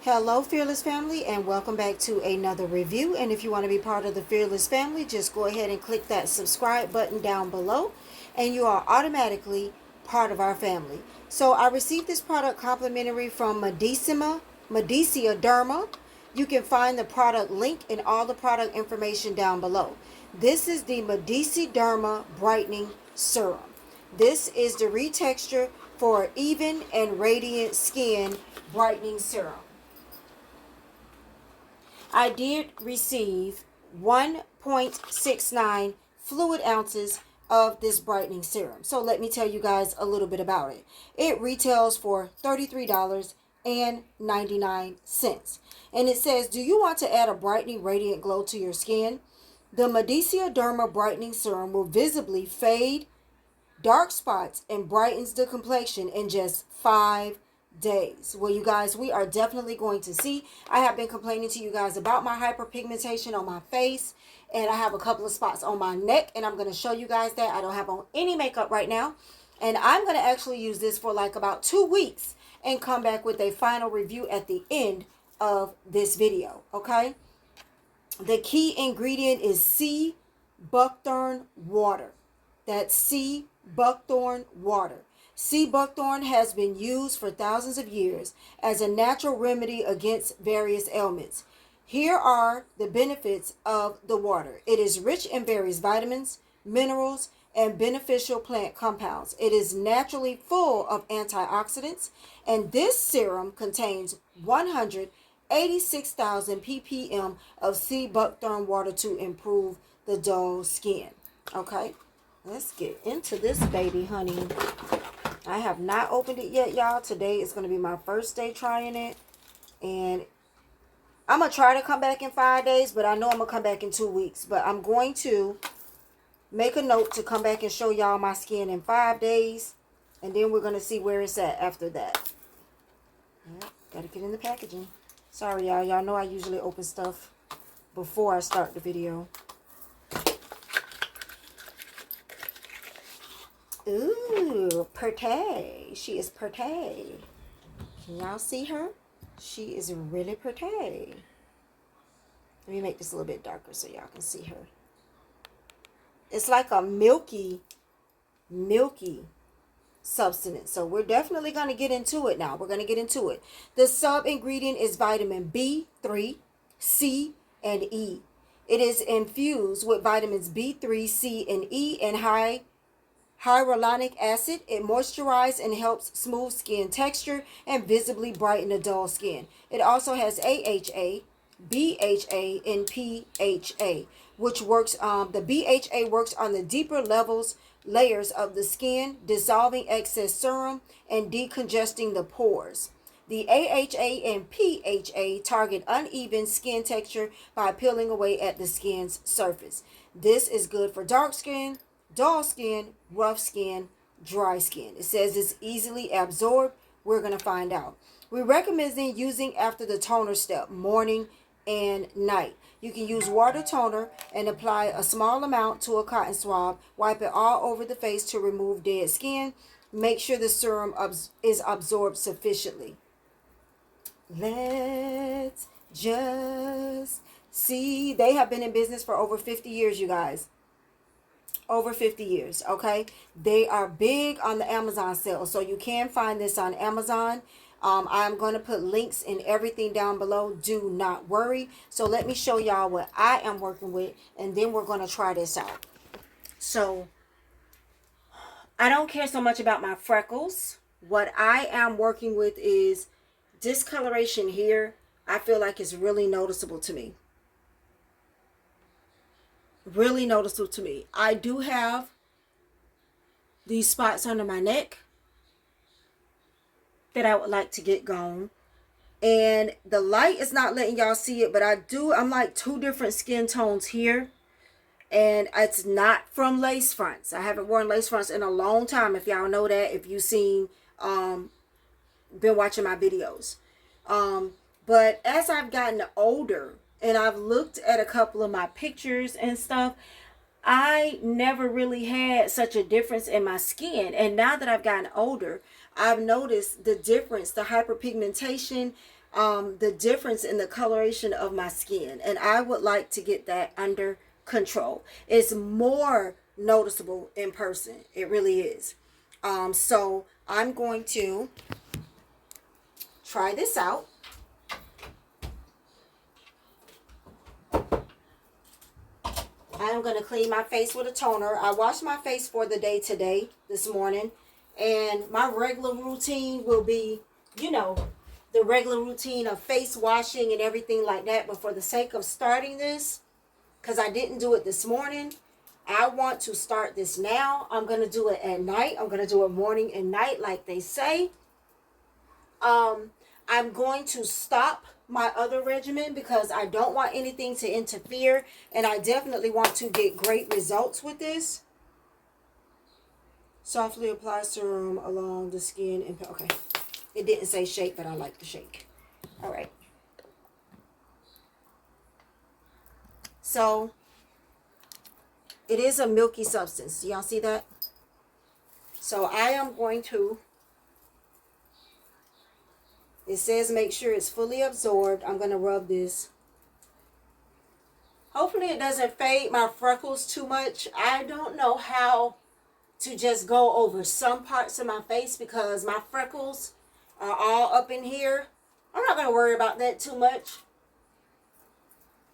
Hello Fearless family, and welcome back to another review. And if you want to be part of the Fearless family, just go ahead and click that subscribe button down below and you are automatically part of our family. So I received this product complimentary from Madeca Derma. You can find the product link and all the product information down below. This is the Madeca Derma Brightening Serum. This is the retexture for even and radiant skin brightening serum. I did receive 1.69 fluid ounces of this brightening serum. So let me tell you guys a little bit about it. It retails for $33.99. And it says, do you want to add a brightening radiant glow to your skin? The Madeca Derma Brightening Serum will visibly fade dark spots and brightens the complexion in just 5 days. Well, you guys, we are definitely going to see. I have been complaining to you guys about my hyperpigmentation on my face, and I have a couple of spots on my neck, and I'm going to show you guys that. I don't have on any makeup right now, and I'm going to actually use this for like about 2 weeks and come back with a final review at the end of this video. Okay, the key ingredient is sea buckthorn water. That's sea buckthorn water. Sea buckthorn has been used for thousands of years as a natural remedy against various ailments. Here are the benefits of the water. It is rich in various vitamins, minerals, and beneficial plant compounds. It is naturally full of antioxidants, and this serum contains 186,000 ppm of sea buckthorn water to improve the dull skin. Okay, let's get into this baby, honey. I have not opened it yet, y'all. Today is going to be my first day trying it. And I'm going to try to come back in 5 days, but I know I'm going to come back in 2 weeks. But I'm going to make a note to come back and show y'all my skin in 5 days. And then we're going to see where it's at after that. Yep, got to get in the packaging. Sorry, y'all. Y'all know I usually open stuff before I start the video. Ooh, pretty. She is pretty. Can y'all see her? She is really pretty. Let me make this a little bit darker so y'all can see her. It's like a milky substance. So we're definitely going to get into it now. We're going to get into it. The sub-ingredient is vitamin B3, C, and E. It is infused with vitamins B3, C, and E and hyaluronic acid. It moisturizes and helps smooth skin texture and visibly brighten a dull skin. It also has AHA, BHA, and PHA, which works. The BHA works on the deeper layers of the skin, dissolving excess serum and decongesting the pores. The AHA and PHA target uneven skin texture by peeling away at the skin's surface. This is good for dark skin, dull skin, rough skin, dry skin. It says it's easily absorbed. We're going to find out. We recommend using after the toner step, morning and night. You can use water toner and apply a small amount to a cotton swab. Wipe it all over the face to remove dead skin. Make sure the serum is absorbed sufficiently. Let's just see. They have been in business for over 50 years, you guys. Over 50 years, okay? They are big on the Amazon sale, so you can find this on Amazon. I'm going to put links and everything down below. Do not worry. So let me show y'all what I am working with, and then we're going to try this out. So I don't care so much about my freckles. What I am working with is discoloration here. I feel like it's really noticeable to me. Really noticeable to me. I do have these spots under my neck that I would like to get gone, and the light is not letting y'all see it, but I'm like 2 different skin tones here, and it's not from lace fronts. I haven't worn lace fronts in a long time, if y'all know that, if you've seen been watching my videos. But as I've gotten older and I've looked at a couple of my pictures and stuff, I never really had such a difference in my skin. And now that I've gotten older, I've noticed the difference, the hyperpigmentation the difference in the coloration of my skin, and I would like to get that under control. It's more noticeable in person. It really is. So I'm going to try this out. I'm going to clean my face with a toner. I washed my face for the day today, this morning. And my regular routine will be, you know, the regular routine of face washing and everything like that. But for the sake of starting this, because I didn't do it this morning, I want to start this now. I'm going to do it at night. I'm going to do it morning and night like they say. I'm going to stop my other regimen because I don't want anything to interfere, and I definitely want to get great results with this. Softly apply serum along the skin and okay, it didn't say shake, but I like the shake. All right, so it is a milky substance. Do y'all see that? So I am going to, it says make sure it's fully absorbed. I'm going to rub this. Hopefully it doesn't fade my freckles too much. I don't know how to just go over some parts of my face because my freckles are all up in here. I'm not going to worry about that too much.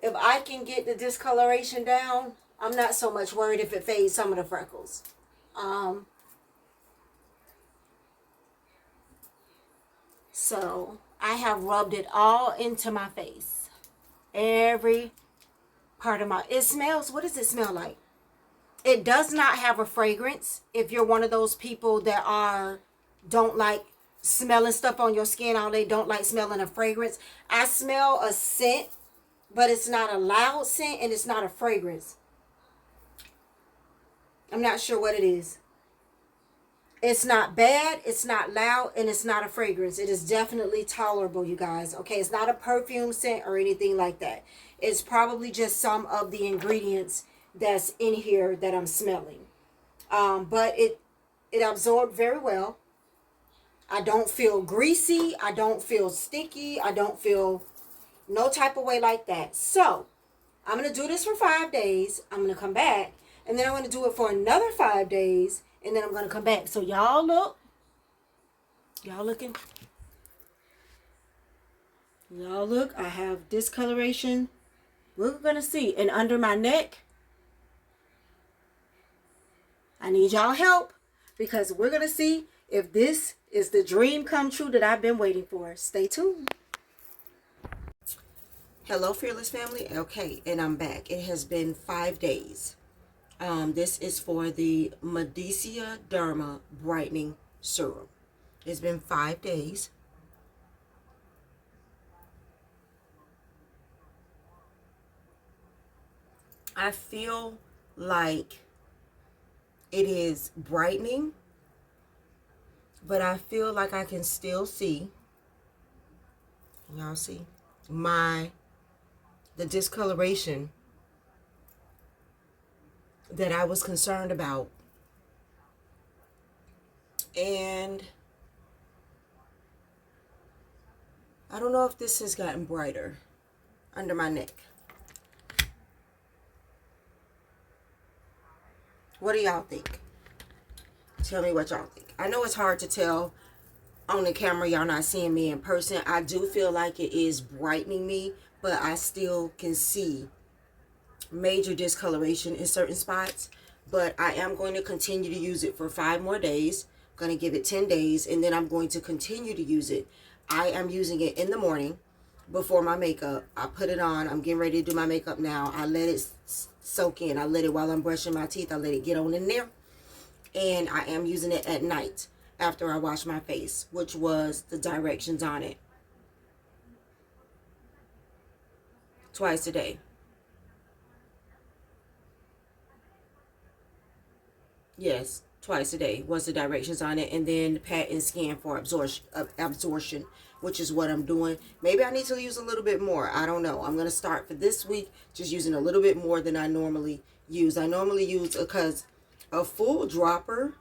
If I can get the discoloration down, I'm not so much worried if it fades some of the freckles. So I have rubbed it all into my face. Every part of my, it smells, what does it smell like? It does not have a fragrance. If you're one of those people that don't like smelling stuff on your skin all day, don't like smelling a fragrance. I smell a scent, but it's not a loud scent and it's not a fragrance. I'm not sure what it is. It's not bad, it's not loud, and it's not a fragrance. It is definitely tolerable, you guys. Okay, it's not a perfume scent or anything like that. It's probably just some of the ingredients that's in here that I'm smelling. But it absorbed very well. I don't feel greasy. I don't feel sticky. I don't feel no type of way like that. So I'm going to do this for 5 days. I'm going to come back. And then I'm going to do it for another 5 days. And then I'm going to come back. So y'all look. Y'all looking? Y'all look. I have discoloration. We're going to see. And under my neck. I need y'all help. Because we're going to see if this is the dream come true that I've been waiting for. Stay tuned. Hello, Fearless family. Okay, and I'm back. It has been 5 days. This is for the Madeca Derma Brightening Serum. It's been 5 days. I feel like it is brightening, but I feel like I can still see, y'all see, the discoloration that I was concerned about. And I don't know if this has gotten brighter under my neck. What do y'all think? Tell me what y'all think. I know it's hard to tell on the camera. Y'all not seeing me in person. I do feel like it is brightening me, but I still can see major discoloration in certain spots. But I am going to continue to use it for 5 more days. I'm going to give it 10 days, and then I'm going to continue to use it. I am using it in the morning before my makeup. I put it on. I'm getting ready to do my makeup now. I let it soak in. I let it while I'm brushing my teeth. I let it get on in there. And I am using it at night after I wash my face, which was the directions on it. Twice a day. Yes, twice a day was the directions on it. And then pat and scan for absorption, which is what I'm doing. Maybe I need to use a little bit more. I don't know. I'm going to start for this week just using a little bit more than I normally use. I normally use, because a full dropper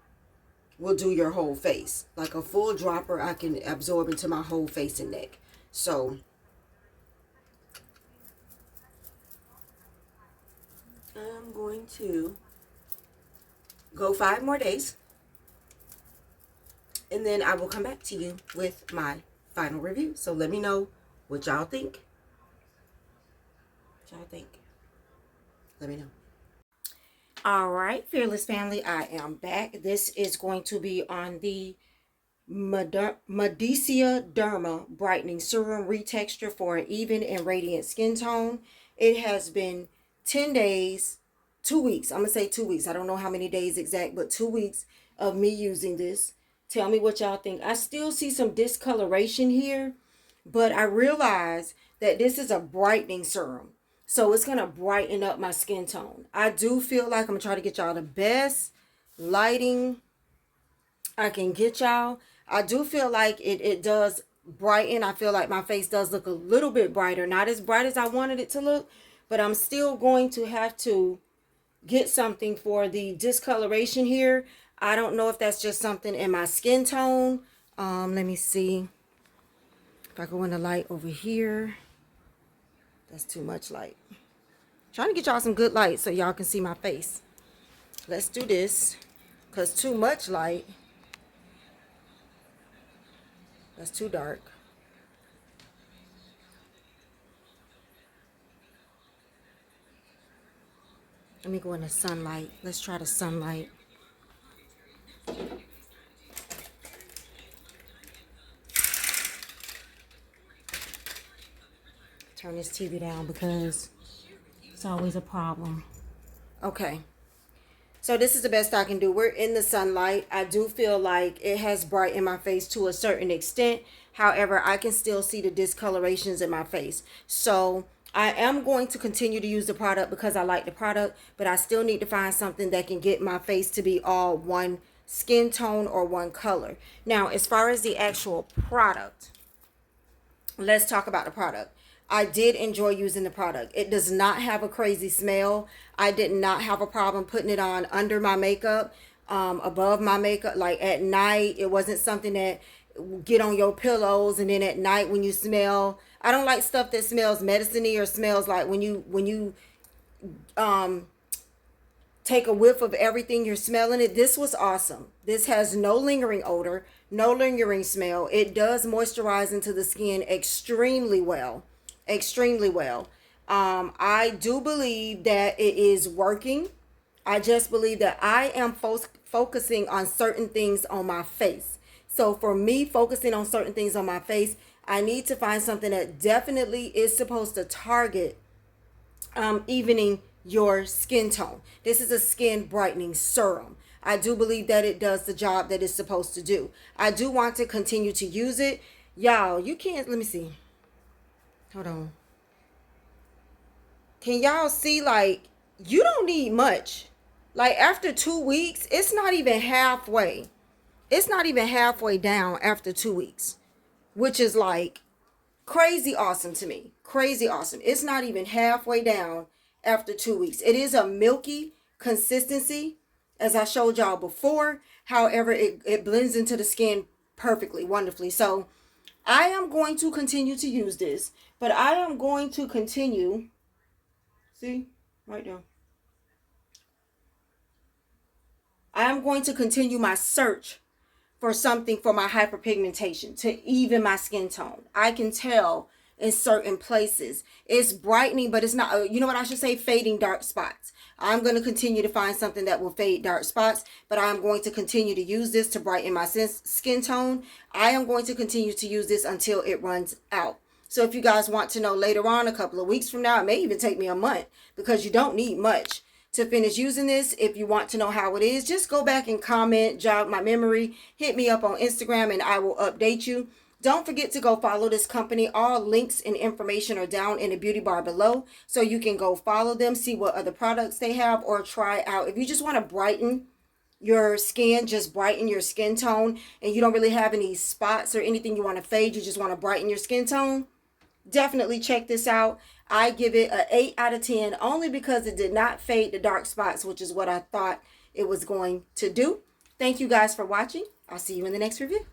will do your whole face. Like a full dropper, I can absorb into my whole face and neck. So I'm going to go 5 more days, and then I will come back to you with my final review. So let me know what y'all think. Let me know. All right, Fearless Family, I am back. This is going to be on the Madeca Derma Brightening Serum Retexture for an even and radiant skin tone. It has been 10 days, 2 weeks. I'm going to say 2 weeks. I don't know how many days exact, but 2 weeks of me using this. Tell me what y'all think. I still see some discoloration here, but I realize that this is a brightening serum. So it's going to brighten up my skin tone. I do feel like I'm going to try to get y'all the best lighting I can get y'all. I do feel like it does brighten. I feel like my face does look a little bit brighter. Not as bright as I wanted it to look, but I'm still going to have to get something for the discoloration here. I don't know if that's just something in my skin tone. Let me see. If I go in the light over here. That's too much light. Trying to get y'all some good light so y'all can see my face. Let's do this. Because too much light, that's too dark. Let me go in the sunlight. Let's try the sunlight. Turn this TV down because it's always a problem. Okay. So this is the best I can do. We're in the sunlight. I do feel like it has brightened my face to a certain extent. However, I can still see the discolorations in my face. So I am going to continue to use the product because I like the product, but I still need to find something that can get my face to be all one skin tone or one color. Now, as far as the actual product, let's talk about the product. I did enjoy using the product. It does not have a crazy smell. I did not have a problem putting it on under my makeup, above my makeup, like at night. It wasn't something that get on your pillows and then at night when you smell. I don't like stuff that smells medicine-y or smells like when you take a whiff of everything you're smelling it. This was awesome. This has no lingering odor, no lingering smell. It does moisturize into the skin extremely well. Extremely well. I do believe that it is working. I just believe that I am focusing on certain things on my face. So for me, focusing on certain things on my face, I need to find something that definitely is supposed to target evening your skin tone. This is a skin brightening serum. I do believe that it does the job that it's supposed to do. I do want to continue to use it. Y'all, you can't, let me see. Hold on. Can y'all see, like, you don't need much. Like, after 2 weeks, it's not even halfway. It's not even halfway down after 2 weeks. Which is, like, crazy awesome to me. Crazy awesome. It's not even halfway down after 2 weeks. It is a milky consistency, as I showed y'all before. However, it blends into the skin perfectly, wonderfully. So, I am going to continue to use this, but I am going to continue, see, right there. I am going to continue my search for something for my hyperpigmentation to even my skin tone. I can tell in certain places it's brightening, but it's not, you know what I should say, fading dark spots. I'm going to continue to find something that will fade dark spots, but I'm going to continue to use this to brighten my skin tone. I am going to continue to use this until it runs out. So if you guys want to know later on, a couple of weeks from now, it may even take me a month, because you don't need much to finish using this. If you want to know how it is, just go back and comment, jog my memory, hit me up on Instagram, and I will update you. Don't forget to go follow this company. All links and information are down in the beauty bar below, so you can go follow them, see what other products they have, or try out. If you just want to brighten your skin, just brighten your skin tone, and you don't really have any spots or anything you want to fade, you just want to brighten your skin tone, definitely check this out. I give it an 8 out of 10 only because it did not fade the dark spots, which is what I thought it was going to do. Thank you guys for watching. I'll see you in the next review.